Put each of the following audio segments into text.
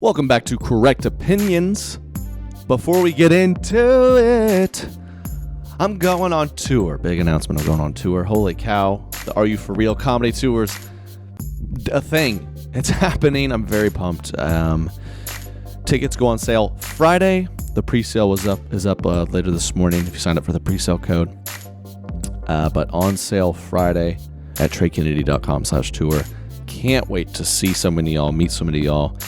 Welcome back to Correct Opinions. Before we get into it, I'm going on tour. Big announcement, I'm going on tour. Holy cow. The Are You For Real comedy tour's a thing. It's happening. I'm very pumped. Tickets go on sale Friday. The pre-sale is up later this morning if you signed up for the pre-sale code. But on sale Friday at treykennedy.com/tour. Can't wait to see so many of y'all, meet so many of y'all.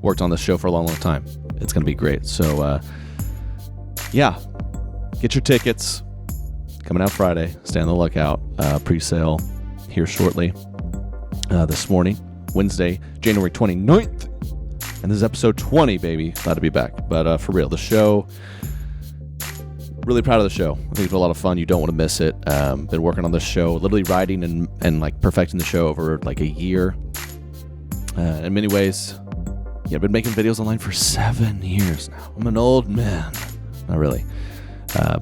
Worked on this show for a long time. It's going to be great. So, yeah, get your tickets. Coming out Friday. Stay on the lookout. Pre-sale here shortly. This morning, Wednesday, January 29th. And this is episode 20, baby. Glad to be back. But for real, the show, really proud of the show. I think it's been a lot of fun. You don't want to miss it. Been working on this show, literally writing and like perfecting the show over like a year. In many ways, yeah, I've been making videos online for 7 years now. I'm an old man. Not really.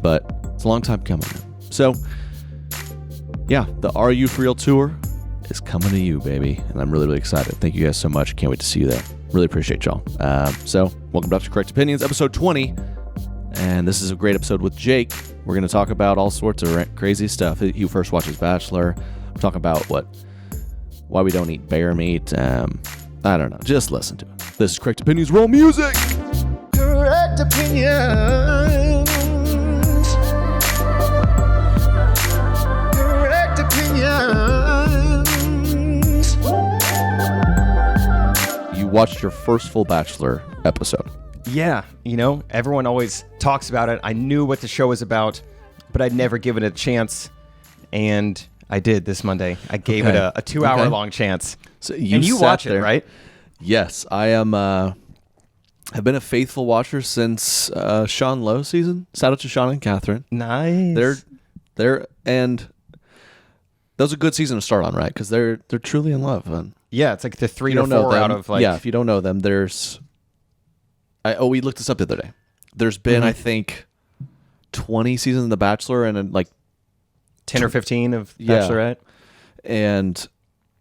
But it's a long time coming. So, yeah, the Are You For Real tour is coming to you, baby. And I'm really, really excited. Thank you guys so much. Can't wait to see you there. Really appreciate y'all. So, welcome back to Correct Opinions, episode 20. And this is a great episode with Jake. We're going to talk about all sorts of crazy stuff. He first watches Bachelor. We're talking about why we don't eat bear meat. I don't know. Just listen to it. This is Correct Opinions, Roll Music. Correct Opinions. Correct Opinions. You watched your first full Bachelor episode. Yeah, everyone always talks about it. I knew what the show was about, but I'd never given it a chance. And I did this Monday. I gave it a 2-hour long chance. So you watch it, right? Yes, I am. Have been a faithful watcher since Sean Lowe season. Shout out to Sean and Catherine. Nice. They're and that was a good season to start on, right? Because they're truly in love. And yeah, it's like the 3 to 4 out of like. Yeah, if you don't know them, we looked this up the other day. There's been I think 20 seasons of The Bachelor and like 10 or 15 of Bachelorette. And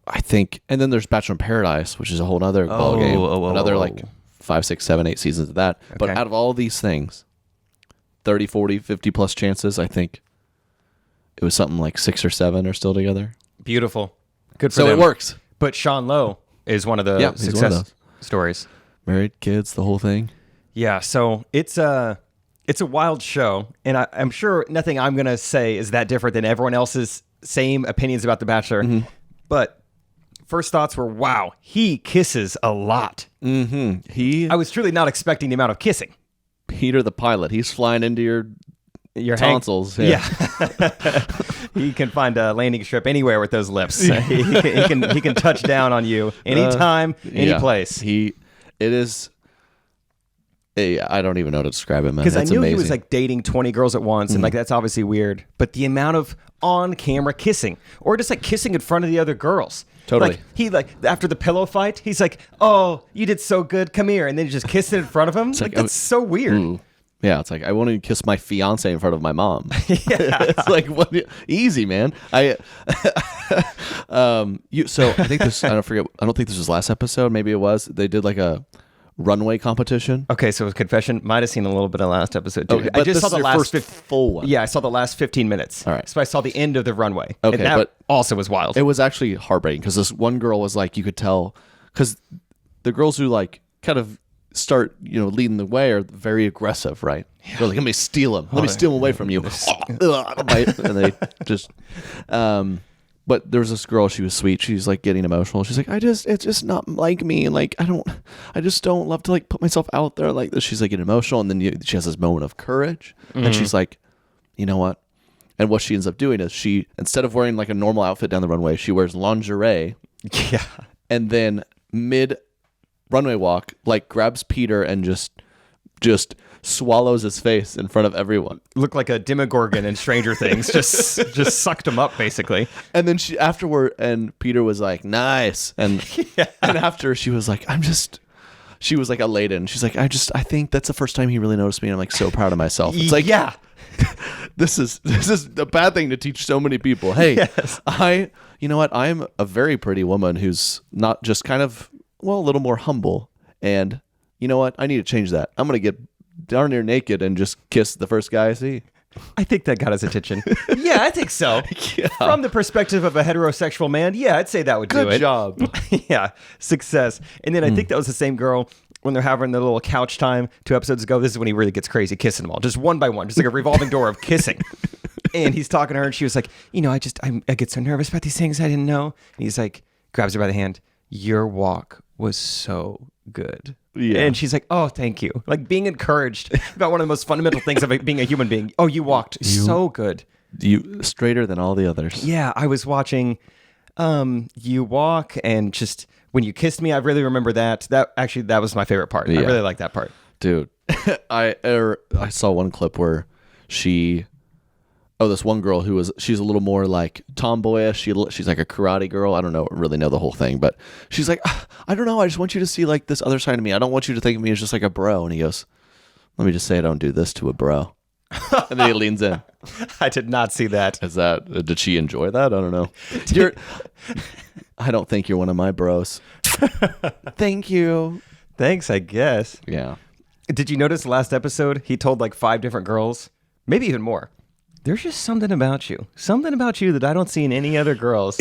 I think, and then there's Bachelor in Paradise, which is a whole other ballgame. Another like 5, 6, 7, 8 seasons of that. Okay. But out of all these things, 30, 40, 50 plus chances, I think it was something like 6 or 7 are still together. Beautiful. Good for them. So it works. But Sean Lowe is one of the success stories. Married, kids, the whole thing. Yeah, so it's a wild show, and I'm sure nothing I'm going to say is that different than everyone else's same opinions about The Bachelor. Mm-hmm. But first thoughts were, wow, he kisses a lot. Mm-hmm. I was truly not expecting the amount of kissing. Peter the pilot, he's flying into your tonsils. Yeah. He can find a landing strip anywhere with those lips. he can touch down on you anytime, any place. I don't even know how to describe it, man. Because I knew amazing. He was like dating 20 girls at once, and like that's obviously weird. But the amount of on-camera kissing, or just like kissing in front of the other girls. Totally. Like he after the pillow fight, he's like, "Oh, you did so good. Come here," and then he just kissed it in front of him. Like that's so weird. Ooh. Yeah, it's like I won't even kiss my fiance in front of my mom. It's like what? Easy, man. So I think this. I don't think this was last episode. Maybe it was. They did like a runway competition. Okay, so with confession, might have seen a little bit of last episode too. Okay, I just saw the last full one. Yeah, I saw the last 15 minutes. All right. So I saw the end of the runway. Okay, and that but also was wild. It was actually heartbreaking because this one girl was like, you could tell, because the girls who like kind of start, leading the way are very aggressive, right? Yeah. They're like, let me steal him. Let me steal him away from you. And they just, but there was this girl, she was sweet. She's like getting emotional. She's like, it's just not like me. And like, I just don't love to like put myself out there like this. She's like getting emotional. And then she has this moment of courage. Mm-hmm. And she's like, you know what? And what she ends up doing is she, instead of wearing like a normal outfit down the runway, she wears lingerie. Yeah. And then mid runway walk, like grabs Peter and just swallows his face in front of everyone. Looked like a Demogorgon in Stranger Things. just sucked him up, basically. And then she afterward, and Peter was like, nice. And and after she was like, she was like elated. And she's like, I think that's the first time he really noticed me. And I'm like so proud of myself. It's like, yeah. This is a bad thing to teach so many people. Hey, yes. You know what? I'm a very pretty woman who's not just kind of, well, a little more humble. And you know what? I need to change that. I'm going to get darn near naked and just kiss the first guy I see. I think that got his attention. Yeah, I think so. Yeah. From the perspective of a heterosexual man, yeah, I'd say that would do it. Good job. Yeah, success. And then I think that was the same girl when they're having their little couch time 2 episodes ago. This is when he really gets crazy, kissing them all, just one by one, just like a revolving door of kissing. And he's talking to her, and she was like, I get so nervous about these things I didn't know. And he's like, grabs her by the hand. Your walk was so good. Yeah. And she's like, oh, thank you. Like being encouraged about one of the most fundamental things of being a human being. Oh, you walked so good. You straighter than all the others. Yeah, I was watching You Walk, and just when you kissed me, I really remember that. That was my favorite part. Yeah. I really like that part. Dude, I saw one clip where this one girl she's a little more like tomboyish. She's like a karate girl. I don't really know the whole thing, but she's like, I don't know. I just want you to see like this other side of me. I don't want you to think of me as just like a bro. And he goes, let me just say I don't do this to a bro. And then he leans in. I did not see that. Did she enjoy that? I don't know. I don't think you're one of my bros. Thank you. Thanks, I guess. Yeah. Did you notice last episode, he told like 5 different girls, maybe even more. There's just something about you that I don't see in any other girls.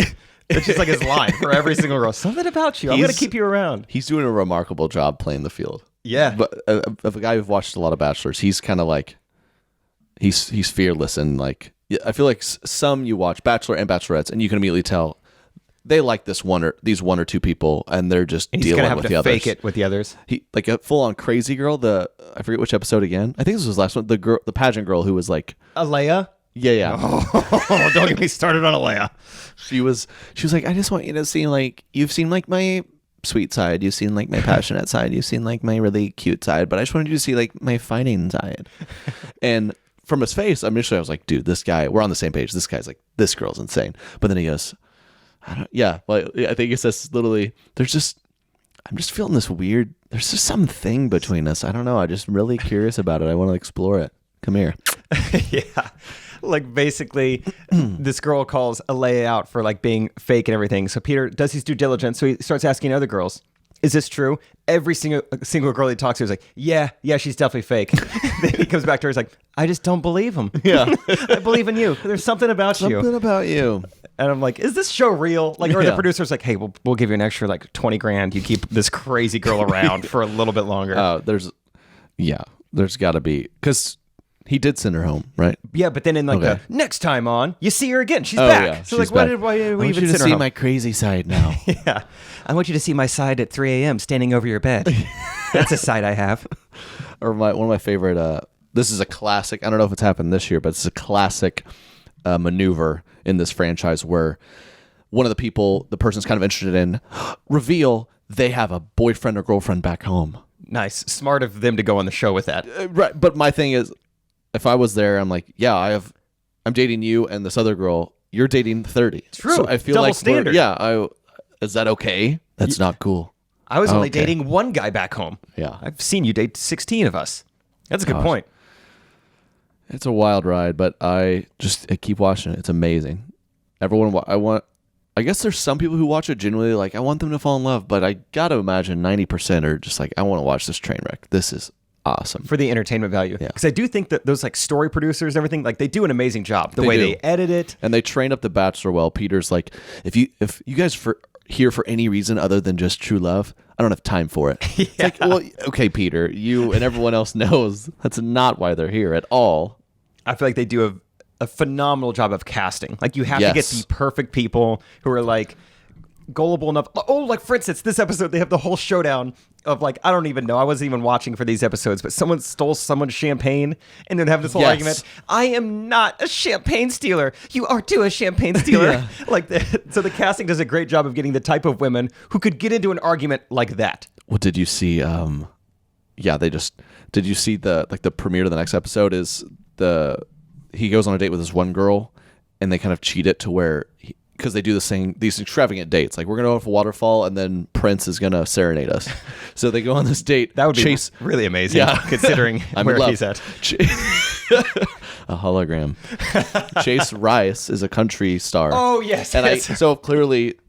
It's just like his line for every single girl. Something about you. I'm going to keep you around. He's doing a remarkable job playing the field. Yeah. But of a guy who've watched a lot of Bachelors, he's kind of like, he's fearless. And like, I feel like some you watch Bachelor and Bachelorettes, and you can immediately tell they like these one or two people, and they're just dealing with the others. Fake it with the others. He like a full on crazy girl. I forget which episode again. I think this was the last one. The pageant girl who was like Alea. Yeah. Oh, don't get me started on Alea. She was like, I just want you to see like you've seen like my sweet side, you've seen like my passionate side, you've seen like my really cute side, but I just wanted you to see like my fighting side. And from his face, initially I was like, dude, this guy, we're on the same page. This guy's like, this girl's insane. But then he goes, I think he says literally, I'm just feeling this weird, there's just something between us. I don't know. I'm just really curious about it. I want to explore it. Come here. Yeah. Like basically this girl calls Alea out for like being fake and everything. So Peter does his due diligence. So he starts asking other girls, is this true? Every single girl he talks to is like, yeah, she's definitely fake. Then he comes back to her, he's like, I just don't believe him. Yeah. I believe in you. There's something about you. Something about you. And I'm like, is this show real? Like, or the producer's like, hey, we'll give you an extra like $20,000. You keep this crazy girl around for a little bit longer. There's got to be, because he did send her home, right? Yeah, but then in like the next time on, you see her again. She's back. Yeah, so she's like, back. why did we even send her home? I want you to see my crazy side now. Yeah. I want you to see my side at 3 a.m. standing over your bed. That's a side I have. Or one of my favorite, this is a classic, I don't know if it's happened this year, but it's a classic maneuver in this franchise where one of the person's kind of interested in, reveal they have a boyfriend or girlfriend back home. Nice. Smart of them to go on the show with that. Right. But my thing is, if I was there, I'm like, yeah, I'm dating you and this other girl. You're dating 30. True. So I feel Double like standard. Is that okay? That's not cool. I was only dating one guy back home. Yeah. I've seen you date 16 of us. That's a good point. It's a wild ride, but I keep watching it. It's amazing. I guess there's some people who watch it genuinely like, I want them to fall in love, but I got to imagine 90% are just like, I want to watch this train wreck. This is awesome. For the entertainment value. Yeah. Because I do think that those like story producers and everything, like they do an amazing job. The way they edit it. And they train up the Bachelor well. Peter's like, if you guys here for any reason other than just true love, I don't have time for it. Yeah. It's like, well, okay, Peter, you and everyone else knows that's not why they're here at all. I feel like they do a phenomenal job of casting. Like you have to get the perfect people who are like gullible enough. Oh, like for instance, this episode, they have the whole showdown of like, I don't even know. I wasn't even watching for these episodes, but someone stole someone's champagne and then have this whole argument. I am not a champagne stealer. You are too a champagne stealer. So the casting does a great job of getting the type of women who could get into an argument like that. Well, did you see, did you see the premiere of the next episode is he goes on a date with this one girl and they kind of cheat it to where, because they do these extravagant dates. Like, we're going to go off a waterfall and then Prince is going to serenade us. So they go on this date. That would be really amazing, considering where he's at. A hologram. Chase Rice is a country star. Oh, yes. And so clearly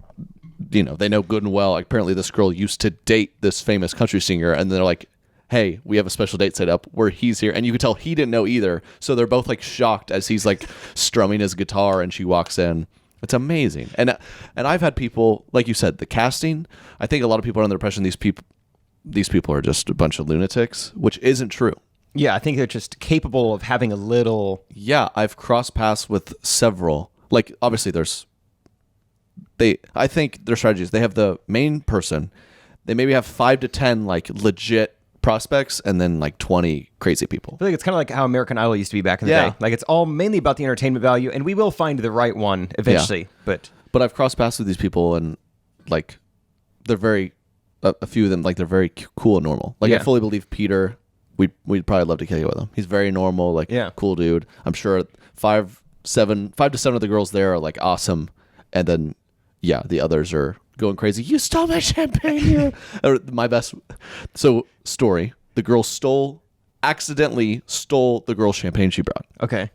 they know good and well. Like, apparently this girl used to date this famous country singer, and they're like, hey, we have a special date set up where he's here. And you could tell he didn't know either. So they're both like shocked as he's like strumming his guitar and she walks in. It's amazing. And I've had people, like you said, the casting, I think a lot of people are under the impression these people are just a bunch of lunatics, which isn't true. Yeah, I think they're just capable of having a little... Yeah, I've crossed paths with several. Like, obviously I think their strategy is they have the main person. They maybe have 5 to 10 like legit prospects and then like 20 crazy people. I feel like it's kind of like how American Idol used to be back in the day. Like, it's all mainly about the entertainment value, and we will find the right one eventually. Yeah. But I've crossed paths with these people, and like they're very a few of them, like they're very cool and normal. Like I fully believe Peter, we'd probably love to kill you with him. He's very normal, like cool dude. I'm sure 5 to 7 of the girls there are like awesome, and then the others are going crazy. You stole my champagne. Or my best story. The girl accidentally stole the girl's champagne she brought. Okay.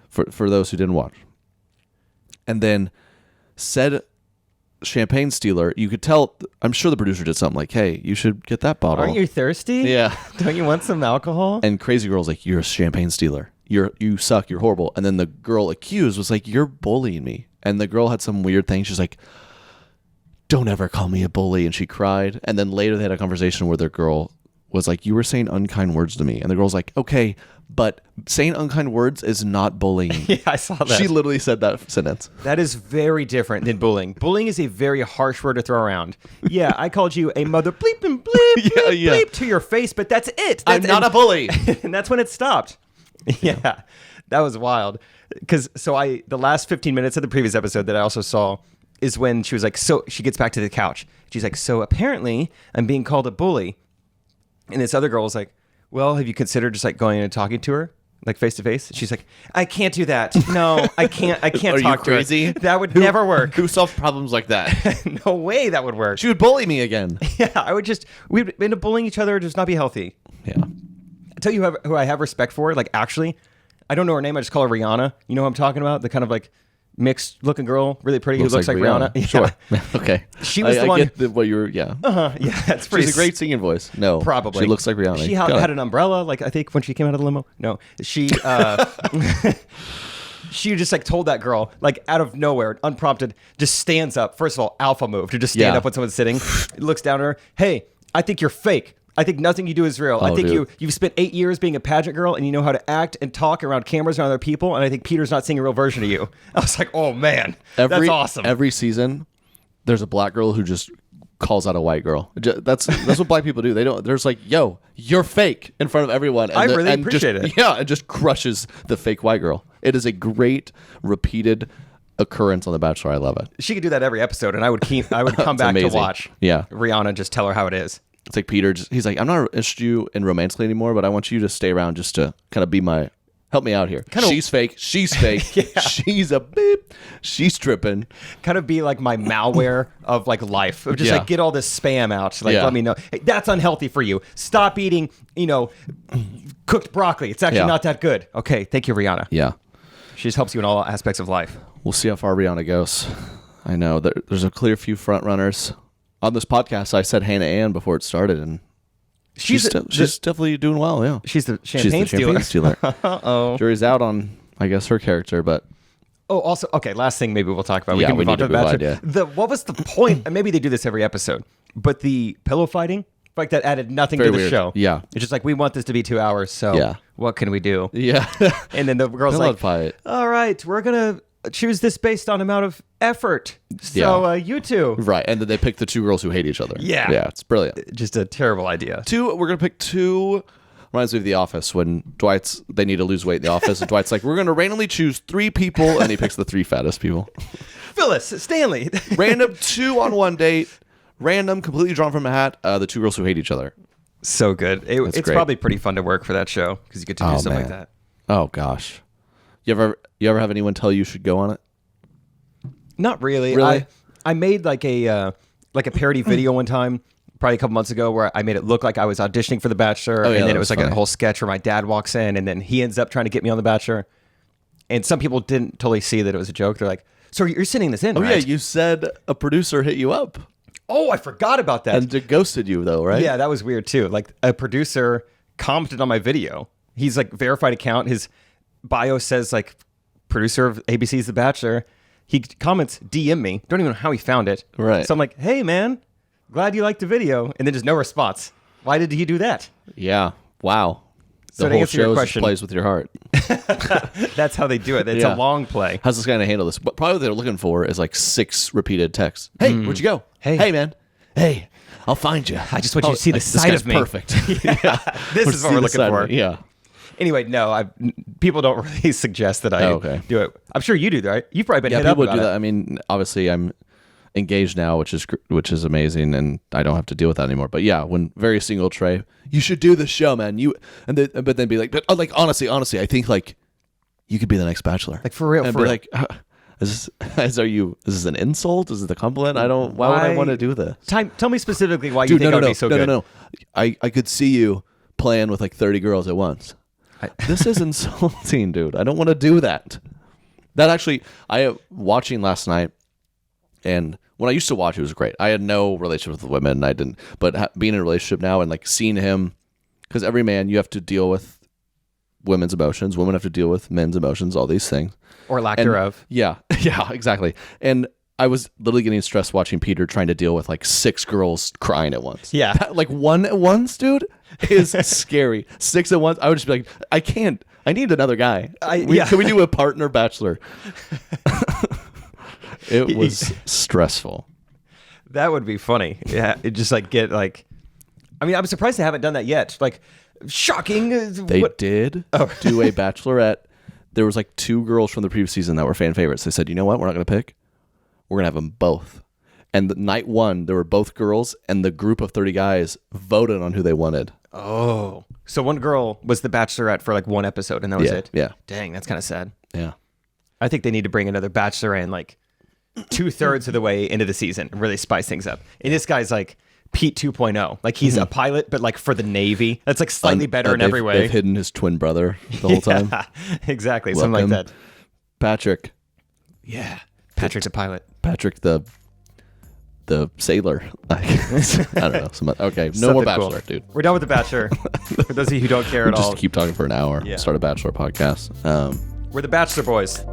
For those who didn't watch. And then said champagne stealer, you could tell, I'm sure the producer did something like, hey, you should get that bottle. Aren't you thirsty? Yeah. Don't you want some alcohol? And crazy girl's like, you're a champagne stealer. You suck. You're horrible. And then the girl accused was like, you're bullying me. And the girl had some weird thing. She's like, don't ever call me a bully. And she cried. And then later they had a conversation where the girl was like, you were saying unkind words to me. And the girl's like, okay, but saying unkind words is not bullying. Yeah, I saw that. She literally said that sentence. That is very different than bullying. Bullying is a very harsh word to throw around. Yeah, I called you a mother bleep and bleep, bleep to your face, but that's it. I'm not a bully. And that's when it stopped. Yeah, that was wild. Because the last 15 minutes of the previous episode that I also saw is when she was like, so she gets back to the couch. She's like, so apparently I'm being called a bully. And this other girl was like, well, have you considered just like going and talking to her, like face to face? She's like, I can't do that. No, I can't. I can't talk to her. That would never work. Who solves problems like that? No way that would work. She would bully me again. Yeah, we'd end up bullying each other. Just not be healthy. Yeah. I tell you who I have respect for. Like, actually, I don't know her name. I just call her Rihanna. You know who I'm talking about? The kind of like mixed looking girl, really pretty, who looks like Rihanna. Yeah. Sure. Okay. She was the one. I get what you're, yeah. Yeah, that's pretty. She's a great singing voice. No. Probably. She looks like Rihanna. She had an umbrella, like, I think when she came out of the limo. No. She, she just like told that girl, like out of nowhere, unprompted, just stands up. First of all, alpha move to just stand up when someone's sitting. Looks down at her. Hey, I think you're fake. I think nothing you do is real. I think you've spent 8 years being a pageant girl and you know how to act and talk around cameras and other people. And I think Peter's not seeing a real version of you. I was like, oh man, that's awesome. Every season, there's a black girl who just calls out a white girl. That's what black people do. They don't. There's like, yo, you're fake in front of everyone. And I really appreciate it. Yeah, it just crushes the fake white girl. It is a great repeated occurrence on The Bachelor. I love it. She could do that every episode, and I would come back amazing. to watch. Yeah, Rihanna, just tell her how it is. It's like Peter, he's like, I'm not interested in romantically anymore, but I want you to stay around just to kind of be help me out here. She's fake. She's fake. Yeah. She's a beep. She's tripping. Kind of be like my malware of like life. Of just like get all this spam out. Like let me know. Hey, that's unhealthy for you. Stop eating, cooked broccoli. It's actually not that good. Okay, thank you, Rihanna. Yeah. She just helps you in all aspects of life. We'll see how far Rihanna goes. I know there's a clear few front runners. On this podcast, I said Hannah Ann before it started, and she's definitely doing well. Yeah, she's the champagne stealer. Uh-oh. Jury's out on, I guess, her character, but also, okay. Last thing, maybe we'll talk about. We can move on to The Bachelor. What was the point? And maybe they do this every episode, but the pillow fighting, like that added nothing to the show. Yeah, it's just like we want this to be 2 hours, so what can we do? Yeah, and then the girl's pillow like, fight. All right, we're gonna choose this based on amount of effort. So you two. Right. And then they pick the 2 girls who hate each other. Yeah. Yeah. It's brilliant. Just a terrible idea. We're going to pick 2. Reminds me of The Office when they need to lose weight in the office. And Dwight's like, we're going to randomly choose 3 people. And he picks the 3 fattest people. Phyllis, Stanley. Random 2 on one date. Random, completely drawn from a hat. The 2 girls who hate each other. So good. It's great. Probably pretty fun to work for that show because you get to do stuff like that. Oh, gosh. You ever have anyone tell you should go on it? Not really. I made like a parody video one time, probably a couple months ago, where I made it look like I was auditioning for The Bachelor, and then it was like a whole sketch where my dad walks in, and then he ends up trying to get me on The Bachelor. And some people didn't totally see that it was a joke. They're like, So you're sending this in, Oh, right? yeah, you said a producer hit you up. Oh, I forgot about that. And it ghosted you, though, right? Yeah, that was weird, too. Like, a producer commented on my video. He's, like, verified account. His bio says, like, producer of ABC's The Bachelor. He comments, DM me. Don't even know how he found it. Right. So I'm like, hey, man, glad you liked the video. And then just no response. Why did he do that? Yeah. Wow. So The to whole answer your show just question- plays with your heart. That's how they do it. It's Yeah. a long play. How's this guy gonna handle this? But probably what they're looking for is like 6 repeated texts. Hey, where'd you go? Hey. man. Hey, I'll find you. I just want you to see the this side guy's of me. Perfect. This is what we're looking for. Yeah. Anyway, no, people don't really suggest that I do it. I'm sure you do, right? You've probably been Yeah, hit up people about do it. that. I mean, obviously, I'm engaged now, which is amazing, and I don't have to deal with that anymore. But yeah, when very single Trey, you should do the show, man. But then be like, like honestly, I think like you could be the next Bachelor, Like, for real, and for be real. like, is this an insult? Is it a compliment? Why would I want to do this? Tell me specifically why you think I would be so good. No. I could see you playing with like 30 girls at once. This is insulting, dude. I don't want to do that. That actually, watching last night, and when I used to watch, it was great. I had no relationship with women, and I didn't. But being in a relationship now and like seeing him, because every man, you have to deal with women's emotions. Women have to deal with men's emotions, all these things. Or lack thereof. Yeah, exactly. And I was literally getting stressed watching Peter trying to deal with like 6 girls crying at once. Yeah. Like one at once, dude, is scary. 6 at once, I would just be like, I can't. I need another guy. Can we do a partner Bachelor? It was stressful. That would be funny. Yeah, it just like get like. I mean, I'm surprised they haven't done that yet. Like, shocking. They did do a Bachelorette. There was like 2 girls from the previous season that were fan favorites. They said, you know what? We're not going to pick. We're going to have them both. And night 1, there were both girls, and the group of 30 guys voted on who they wanted. Oh. So one girl was the Bachelorette for like 1 episode, and that was it? Yeah. Dang, that's kind of sad. Yeah. I think they need to bring another Bachelor in like 2/3 of the way into the season and really spice things up. And this guy's like Pete 2.0. Like he's a pilot, but like for the Navy. That's like slightly better in every way. They've hidden his twin brother the whole time. Exactly. Something like that. Patrick. Yeah. Patrick's a pilot. Patrick the sailor. I don't know. Okay, no Something more cool. Bachelor, dude. We're done with the Bachelor. For those of you who don't care at all, Just keep talking for an hour. Yeah. Start a Bachelor podcast. we're the Bachelor boys.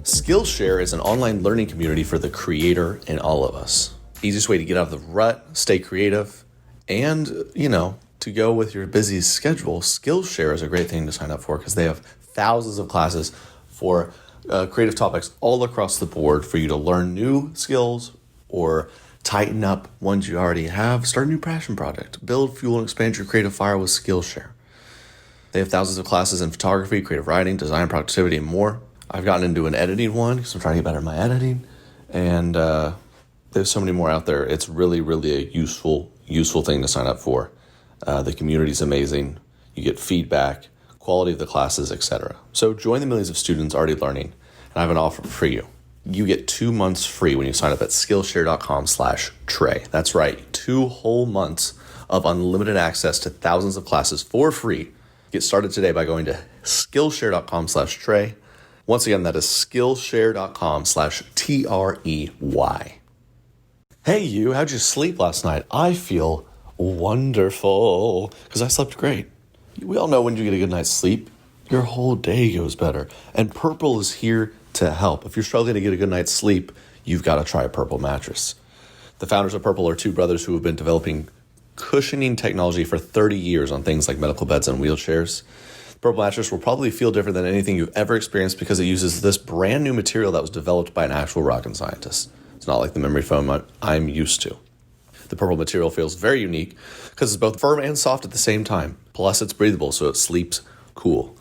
Skillshare is an online learning community for the creator and all of us. Easiest way to get out of the rut, stay creative, and, to go with your busy schedule, Skillshare is a great thing to sign up for because they have thousands of classes for creative topics all across the board for you to learn new skills or tighten up ones you already have, start a new passion project, build, fuel, and expand your creative fire with Skillshare. They have thousands of classes in photography, creative writing, design, productivity, and more. I've gotten into an editing one because I'm trying to get better at my editing, and there's so many more out there. It's really, really a useful thing to sign up for. The community's amazing. You get feedback, quality of the classes, etc. So join the millions of students already learning, and I have an offer for you. You get 2 months free when you sign up at Skillshare.com/Trey. That's right, 2 whole months of unlimited access to thousands of classes for free. Get started today by going to Skillshare.com/Trey. Once again, that is Skillshare.com/TREY. Hey you, how'd you sleep last night? I feel wonderful because I slept great. We all know when you get a good night's sleep, your whole day goes better. And Purple is here to help. If you're struggling to get a good night's sleep, you've got to try a Purple mattress. The founders of Purple are 2 brothers who have been developing cushioning technology for 30 years on things like medical beds and wheelchairs. The Purple mattress will probably feel different than anything you've ever experienced because it uses this brand new material that was developed by an actual rocket scientist. It's not like the memory foam I'm used to. The Purple material feels very unique because it's both firm and soft at the same time. Plus, it's breathable, so it sleeps cool.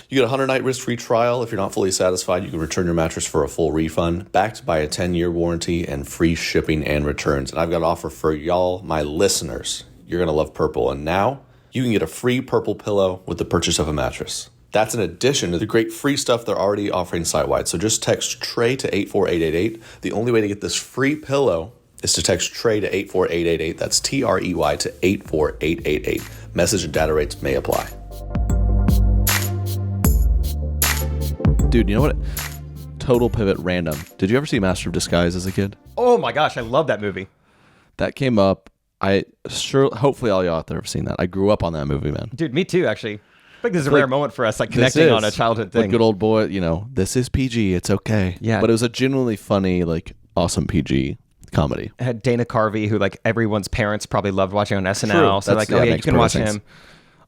You get a 100-night risk-free trial. If you're not fully satisfied, you can return your mattress for a full refund, backed by a 10-year warranty and free shipping and returns. And I've got an offer for y'all, my listeners. You're going to love Purple. And now, you can get a free Purple pillow with the purchase of a mattress. That's in addition to the great free stuff they're already offering site-wide. So just text Trey to 84888. The only way to get this free pillow is to text Trey to 84888. That's TREY to 84888. Message and data rates may apply. Dude, you know what? Total pivot random. Did you ever see Master of Disguise as a kid? Oh my gosh, I love that movie. That came up. Hopefully all y'all out there have seen that. I grew up on that movie, man. Dude, me too, actually. I think this is a rare moment for us, like connecting on a childhood thing. Like good old boy, this is PG. It's okay. Yeah. But it was a genuinely funny, like awesome PG comedy. It had Dana Carvey, who like everyone's parents probably loved watching on SNL. True. So like, oh yeah, you can watch him.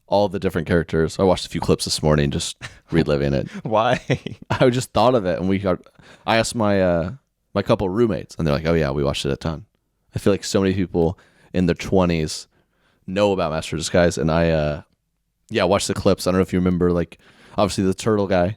All the different characters. I watched a few clips this morning, just reliving it. Why? I just thought of it, and I asked my my couple roommates, and they're like, "Oh yeah, we watched it a ton." I feel like so many people in their 20s know about Master of Disguise, and I watched the clips. I don't know if you remember, like obviously the turtle guy.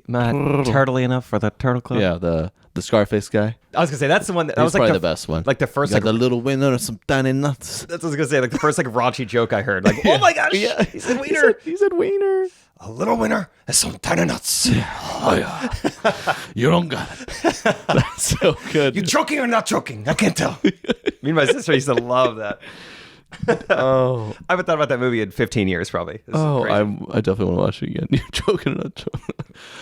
Not turtly enough for the turtle club. Yeah, the Scarface guy. I was gonna say that's the one that He's was like probably the best one. Like the first, like the little winner and some tiny nuts. that's what I was gonna say. Like the first like raunchy joke I heard. Like, oh my gosh, Yeah, he said wiener. He said wiener. A little winner and some tiny nuts. Oh yeah, you don't got it. That's so good. You joking or not joking? I can't tell. Me and my sister used to love that. Oh, I haven't thought about that movie in 15 years, probably. This is crazy. I definitely want to watch it again. You're joking or not joking?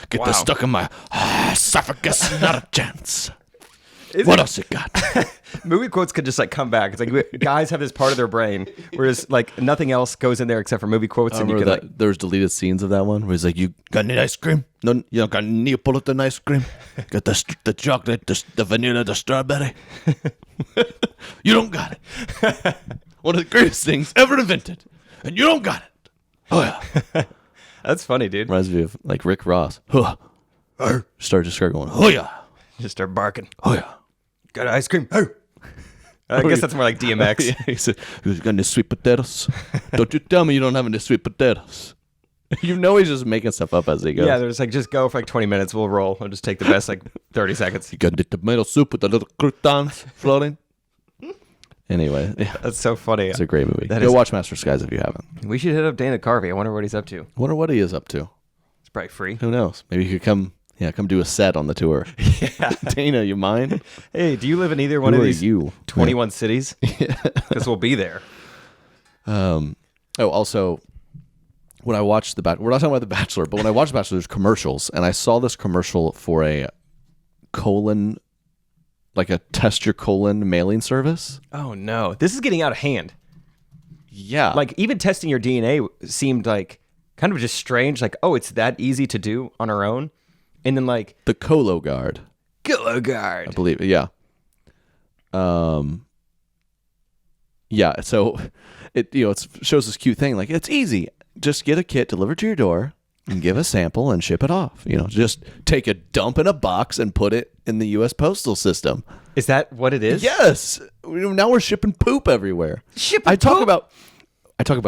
Get this stuck in my esophagus. Not a chance. What else you got? Movie quotes could just like come back. It's like guys have this part of their brain, whereas like nothing else goes in there except for movie quotes. And you can like, there's deleted scenes of that one where he's like, "You got any ice cream? No, you don't got any Neapolitan ice cream. Got the chocolate, the vanilla, the strawberry. You don't got it. One of the greatest things ever invented, and you don't got it. Oh yeah." That's funny, dude. Reminds me of like Rick Ross. Start going, oh yeah. Just start barking. Oh yeah. Got ice cream? Oh. I guess that's more like DMX. Yeah, he said, "You got any sweet potatoes? Don't you tell me you don't have any sweet potatoes." He's just making stuff up as he goes. Yeah, there's like, just go for like 20 minutes. We'll roll. I'll just take the best like 30 seconds. You got the tomato soup with the little croutons floating. Anyway, yeah, That's so funny. it's a great movie. Go watch Master of Disguise if you haven't. We should hit up Dana Carvey. I wonder what he's up to. I wonder what he is up to. It's probably free. Who knows? Maybe he could come do a set on the tour. Yeah. Dana, you mind? Hey, do you live in either one of these 21 cities? Because we'll be there. Also, when I watched we're not talking about The Bachelor, but when I watched The Bachelor, there's commercials, and I saw this commercial for a colon, like a test your colon mailing service. Oh no, this is getting out of hand. Yeah. Like even testing your DNA seemed like kind of just strange. Like, oh, it's that easy to do on our own. And then like the Cologuard. Cologuard. I believe it, yeah. Yeah, so it it shows this cute thing, like it's easy. Just get a kit delivered to your door and give a sample and ship it off. Just take a dump in a box and put it in the US postal system. Is that what it is? Yes. Now we're shipping poop everywhere. I talk about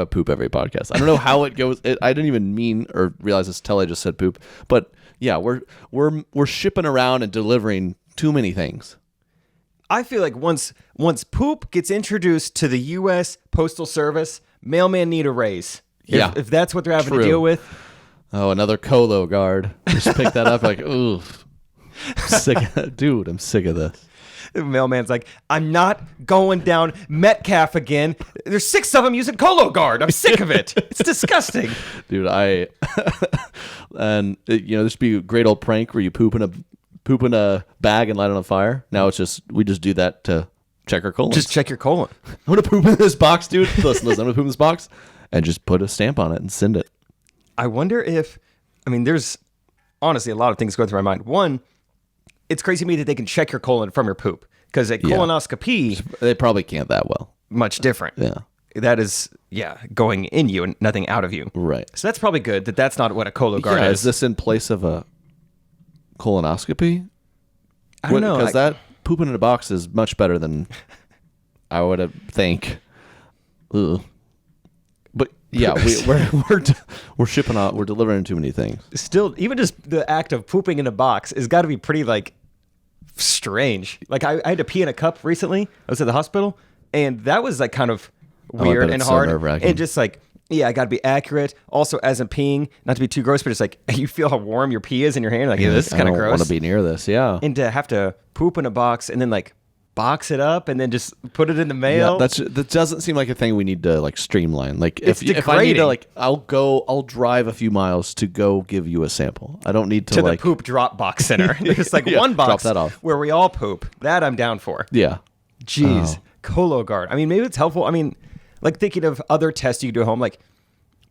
poop every podcast. I don't know how it goes. I didn't even mean or realize this till I just said poop. But yeah, we're shipping around and delivering too many things. I feel like once poop gets introduced to the U.S. Postal Service, mailmen need a raise. If that's what they're having to deal with. Oh, another Cologuard. Just pick that up like, ooh. Dude, I'm sick of this. The mailman's like, I'm not going down Metcalf again. There's 6 of them using Cologuard. I'm sick of it. It's disgusting. Dude, and this would be a great old prank where you poop in a bag and light it on fire. Now we just do that to check our colon. Just check your colon. I'm gonna poop in this box, dude. Listen, I'm gonna poop in this box and just put a stamp on it and send it. I wonder there's honestly a lot of things going through my mind. One, it's crazy to me that they can check your colon from your poop, because a colonoscopy, they probably can't that well. Much different. Yeah. That is, going in you and nothing out of you. Right. So that's probably good that that's not what a Cologuard is. Is this in place of a colonoscopy? I don't know. Because that pooping in a box is much better than I would think. Ugh. But yeah, we're shipping out. We're delivering too many things. Still, even just the act of pooping in a box has got to be pretty strange. Like I had to pee in a cup recently. I was at the hospital, and that was like kind of weird and hard. And just like, I got to be accurate. Also, as I'm peeing, not to be too gross, but it's like you feel how warm your pee is in your hand. Like, this is kind of gross. I don't want to be near this. Yeah. And to have to poop in a box and then like box it up and then just put it in the mail. Yeah, that doesn't seem like a thing we need to like streamline. Like It's if I need to degrading. like, I'll drive a few miles to go give you a sample. I don't need to to like the poop drop box center. There's like Yeah, one drop box that off. where we all poop. That I'm down for. Yeah. Jeez. Oh. Cologuard. I mean, maybe it's helpful. I mean, like thinking of other tests you can do at home, like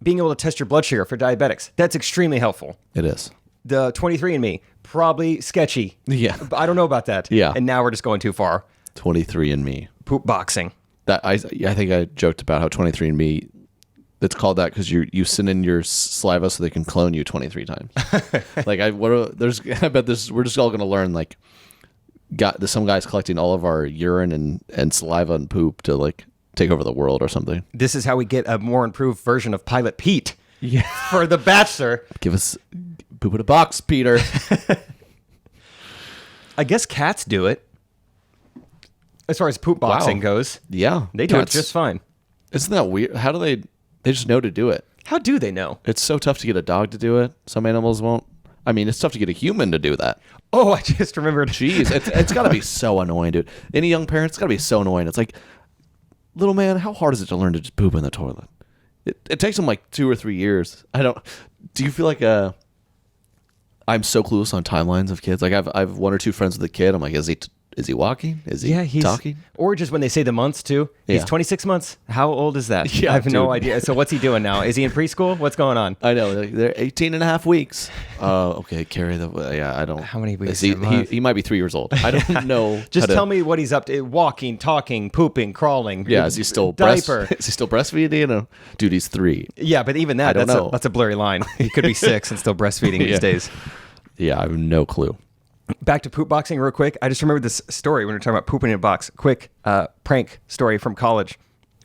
being able to test your blood sugar for diabetics. That's extremely helpful. It is. The 23andMe, probably sketchy. Yeah. I don't know about that. Yeah. And now we're just going too far. 23andMe. Poop boxing. That I think I joked about how 23andMe. It's called that because you send in your saliva so they can clone you 23 times. Like I bet this we're just all gonna learn like. There's some guys collecting all of our urine and saliva and poop to like take over the world or something. This is how we get a more improved version of Pilot Pete. Yeah. For The Bachelor. Give us poop in a box, Peter. I guess cats do it. As far as poop boxing goes. Yeah. They do Cats- it just fine. Isn't that weird? How do they just know to do it? How do they know? It's so tough to get a dog to do it. Some animals won't. I mean, it's tough to get a human to do that. Oh, I just remembered. Jeez, it's got to be so annoying, dude. Any young parent, it's got to be so annoying. It's like, little man, how hard is it to learn to just poop in the toilet? It takes them like 2 or 3 years. Do you feel like I'm so clueless on timelines of kids? Like I've 1 or 2 friends with a kid. I'm like, is he walking? Is he He's talking? Or just when they say the months too. He's Yeah. 26 months. How old is that? Yeah, I have no dude. idea. So what's he doing now? Is he in preschool? What's going on? I know they're 18 and a half weeks. Okay, carry the. Yeah, I don't. How many weeks Is he, in a month? he might be 3 years old. I don't know. Just tell me what he's up to. Walking, talking, pooping, crawling. Yeah, is he still diaper? Is he still breastfeeding? Or, dude, he's 3. Yeah, but even that, don't know. that's a blurry line. He could be 6 and still breastfeeding these Yeah. days. Yeah, I have no clue. Back to poop boxing real quick. I just remembered this story when we were talking about pooping in a box. Quick prank story from college.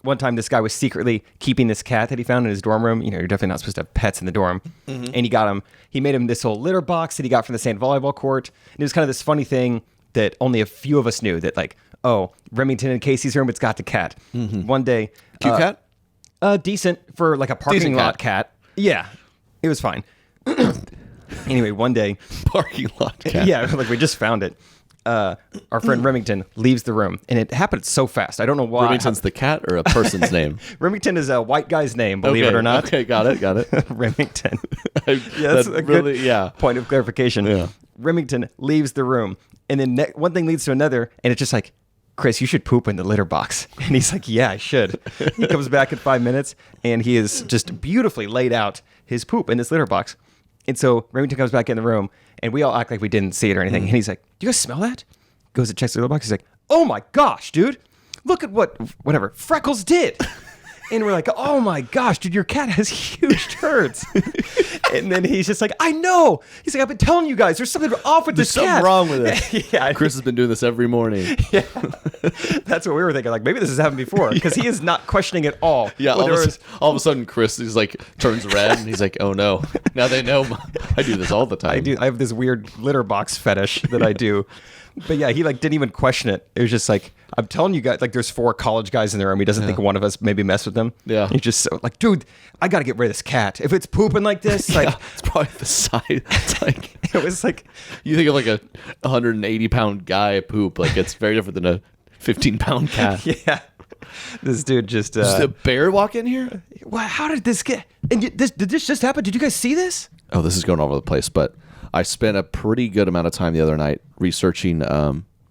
One time this guy was secretly keeping this cat that he found in his dorm room. You know, you're definitely not supposed to have pets in the dorm. Mm-hmm. And he made him this whole litter box that he got from the sand volleyball court. And it was kind of this funny thing that only a few of us knew that like, oh, Remington and Casey's room, it's got the cat. One day. Cute cat? Decent for like a parking Decent lot cat. Yeah, it was fine. Anyway, one day. Parking lot cat. Yeah, like we just found it. Our friend Remington leaves the room, and it happened so fast. I don't know why. Remington's the cat or a person's name? Remington is a white guy's name, believe it or not. Okay, got it. Remington. Yeah, That's a good yeah. point of clarification. Yeah. Remington leaves the room, and then one thing leads to another, and it's just like, Chris, you should poop in the litter box. And he's like, yeah, I should. He comes back in 5 minutes, and he is just beautifully laid out his poop in this litter box. And so Remington comes back in the room, and we all act like we didn't see it or anything. And he's like, do you guys smell that? Goes and checks the litter box. He's like, oh my gosh, dude. Look at whatever Freckles did. And we're like, oh my gosh, dude, your cat has huge turds. And then he's just like, I know. He's like, I've been telling you guys, there's something off with this There's cat. something wrong with it. Yeah, Chris has been doing this every morning. yeah. That's what we were thinking. Like, maybe this has happened before because he is not questioning at all. Yeah, When there was- all of a sudden, Chris is like turns red, and he's like, "Oh no!" Now they know. I do this all the time. I have this weird litter box fetish that I do. But yeah, he like didn't even question it. It was just like, I'm telling you guys, like there's 4 college guys in the room. He doesn't think one of us maybe mess with them. Yeah. He's just so, like, dude, I got to get rid of this cat. If it's pooping like this, like Yeah, it's probably the size. It's like it was like, you think of like a 180-pound guy poop. Like it's very different than a 15-pound cat. yeah, this dude just, Did the bear walk in here? wow, how did this get, and did this just happen? Did you guys see this? Oh, this is going all over the place. But I spent a pretty good amount of time the other night researching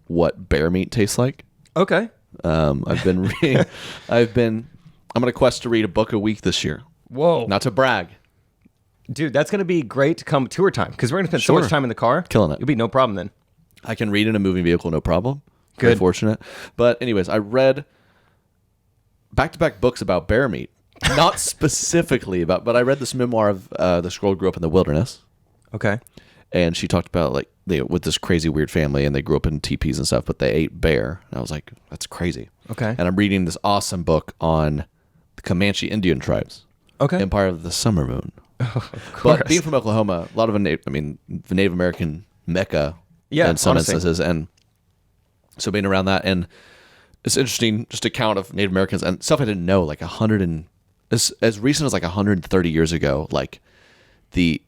what bear meat tastes like. Okay. I've been reading. I'm on a quest to read a book a week this year. Whoa. Not to brag. Dude, that's going to be great come tour time because we're going to spend so Sure. much time in the car. Killing it. It'll be no problem then. I can read in a moving vehicle, no problem. Very Good. fortunate. But anyways, I read back-to-back books about bear meat. Not specifically about, but I read this memoir of this girl who grew up in the wilderness. Okay. And she talked about like they with this crazy weird family, and they grew up in teepees and stuff, but they ate bear. And I was like, that's crazy. Okay. And I'm reading this awesome book on the Comanche Indian tribes. Okay. Empire of the Summer Moon. Of course. But being from Oklahoma, a lot of the Native American mecca Yeah, in some honestly. instances, and so being around that, and it's interesting just account of Native Americans and stuff I didn't know, like as recent as like 130 years ago, like the